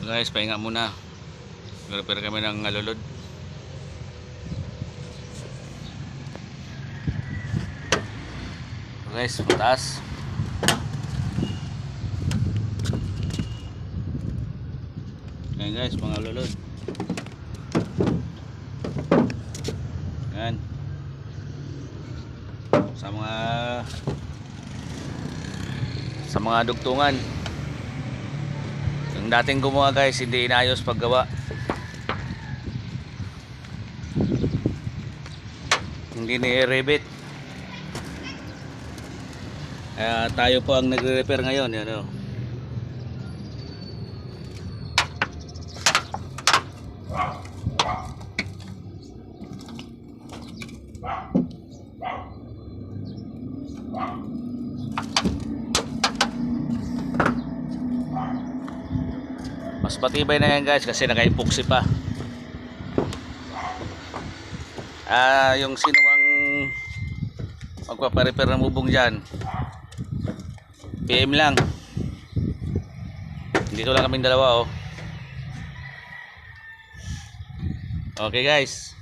So guys, pahinga muna. Repair kami ng alulod. So guys, mataas. Ayan guys, mga alulod. Ayan. Sa mga dugtungan. Yung dating gumawa guys, hindi inayos paggawa. Hindi ni-rebit. Tayo po ang nagre-repair ngayon. Yan, oh. Mas patibay na yan guys kasi naka-epoxy pa. Yung sino ang magpaparepair ng bubong dyan, PM lang. Dito lang kaming dalawa, oh. Okay guys.